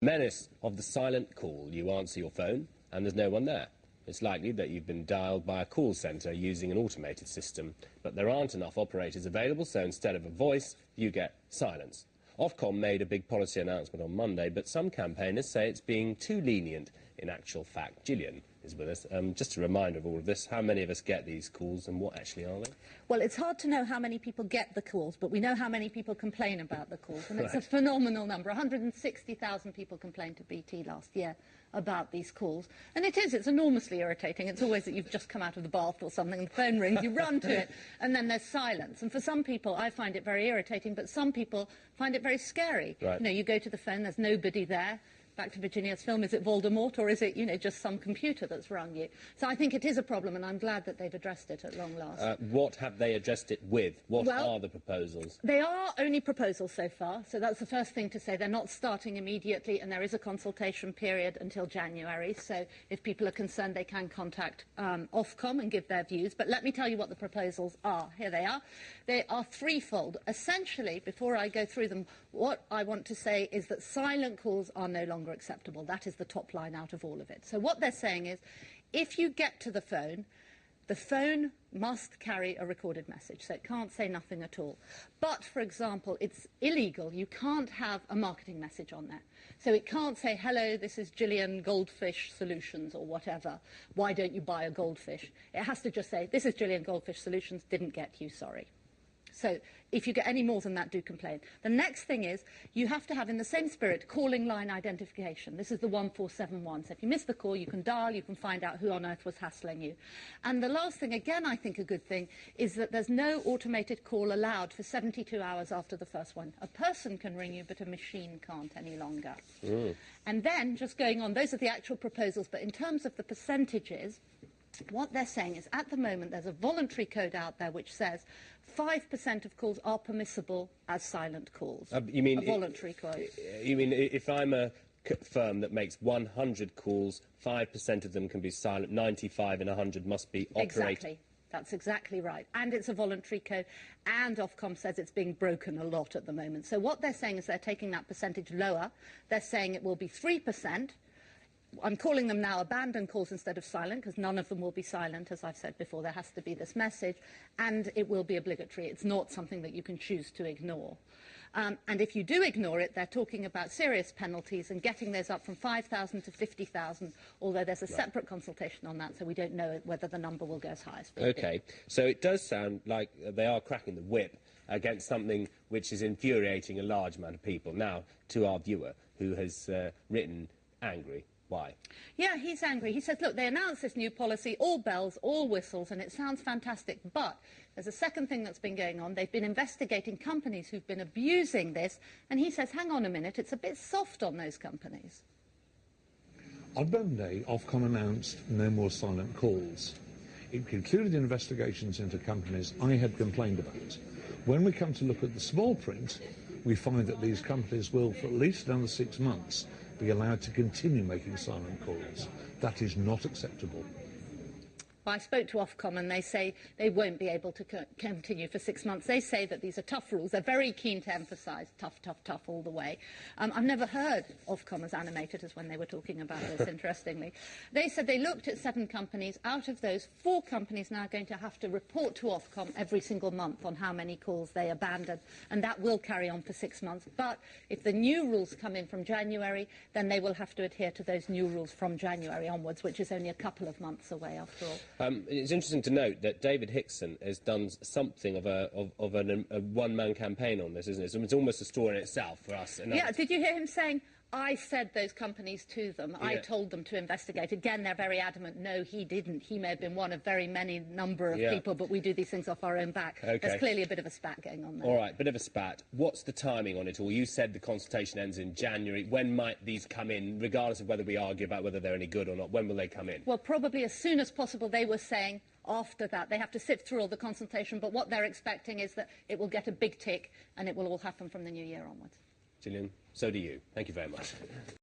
Menace of the silent call. You answer your phone and there's no one there. It's likely that you've been dialed by a call centre using an automated system, but there aren't enough operators available, so instead of a voice, you get silence. Ofcom made a big policy announcement on Monday, but some campaigners say it's being too lenient in actual fact. Gillian is with us. Just a reminder of all of this, how many of us get these calls and what actually are they? Well, it's hard to know how many people get the calls, but we know how many people complain about the calls, and it's a phenomenal number. 160,000 people complained to BT last year about these calls. And it's enormously irritating. It's always that you've just come out of the bath or something, and the phone rings, you run to it, and then there's silence. And for some people, I find it very irritating, but some people find it very scary. Right. You know, you go to the phone, there's nobody there. Back to Virginia's film, is it Voldemort, or is it, you know, just some computer that's rung you? So I think it is a problem, and I'm glad that they've addressed it at long last. What have they addressed it with? What are the proposals? They are only proposals so far, so that's the first thing to say. They're not starting immediately, and there is a consultation period until January, so if people are concerned, they can contact Ofcom and give their views. But let me tell you what the proposals are. Here they are. They are threefold. Essentially, before I go through them, what I want to say is that silent calls are no longer acceptable. That is the top line out of all of it. So what they're saying is, if you get to the phone must carry a recorded message, so it can't say nothing at all. But, for example, it's illegal. You can't have a marketing message on there. So it can't say, hello, this is Gillian Goldfish Solutions, or whatever. Why don't you buy a goldfish? It has to just say, this is Gillian Goldfish Solutions, didn't get you, sorry. So if you get any more than that, do complain. The next thing is you have to have, in the same spirit, calling line identification. This is the 1471. So if you miss the call, you can dial, you can find out who on earth was hassling you. And the last thing, again, I think a good thing, is that there's no automated call allowed for 72 hours after the first one. A person can ring you, but a machine can't any longer. And then, just going on, those are the actual proposals, but in terms of the percentages, what they're saying is, at the moment, there's a voluntary code out there which says 5% of calls are permissible as silent calls. You mean a voluntary code? You mean if I'm a firm that makes 100 calls, 5% of them can be silent, 95 in 100 must be operated? Exactly. That's exactly right. And it's a voluntary code, and Ofcom says it's being broken a lot at the moment. So what they're saying is they're taking that percentage lower. They're saying it will be 3%. I'm calling them now abandoned calls instead of silent, because none of them will be silent, as I've said before. There has to be this message, and it will be obligatory. It's not something that you can choose to ignore. And if you do ignore it, they're talking about serious penalties and getting those up from 5,000 to 50,000, although there's a separate consultation on that, so we don't know whether the number will go as high as 50. OK. So it does sound like they are cracking the whip against something which is infuriating a large amount of people. Now, to our viewer, who has written angry. Why? Yeah, he's angry. He says, look, they announced this new policy, all bells, all whistles, and it sounds fantastic, but there's a second thing that's been going on. They've been investigating companies who've been abusing this, and he says, hang on a minute, it's a bit soft on those companies. On Monday, Ofcom announced no more silent calls. It concluded investigations into companies I had complained about. When we come to look at the small print, we find that these companies will, for at least another 6 months, be allowed to continue making silent calls. That is not acceptable. Well, I spoke to Ofcom, and they say they won't be able to continue for 6 months. They say that these are tough rules. They're very keen to emphasise tough, tough, tough all the way. I've never heard Ofcom as animated as when they were talking about this, interestingly. They said they looked at 7 companies. Out of those, 4 companies now are going to have to report to Ofcom every single month on how many calls they abandoned, and that will carry on for 6 months. But if the new rules come in from January, then they will have to adhere to those new rules from January onwards, which is only a couple of months away after all. It's interesting to note that David Hickson has done something of a one-man campaign on this, isn't it? So it's almost a story in itself for us. Yeah, did you hear him saying, I said those companies to them, I told them to investigate? Again, they're very adamant, no, he didn't. He may have been one of very many number of people, but we do these things off our own back. There's clearly a bit of a spat going on there. All right, bit of a spat. What's the timing on it all? You said the consultation ends in January. When might these come in, regardless of whether we argue about whether they're any good or not? When will they come in? Well, probably as soon as possible. They were saying after that. They have to sit through all the consultation, but what they're expecting is that it will get a big tick, and it will all happen from the new year onwards. Gillian, so do you. Thank you very much.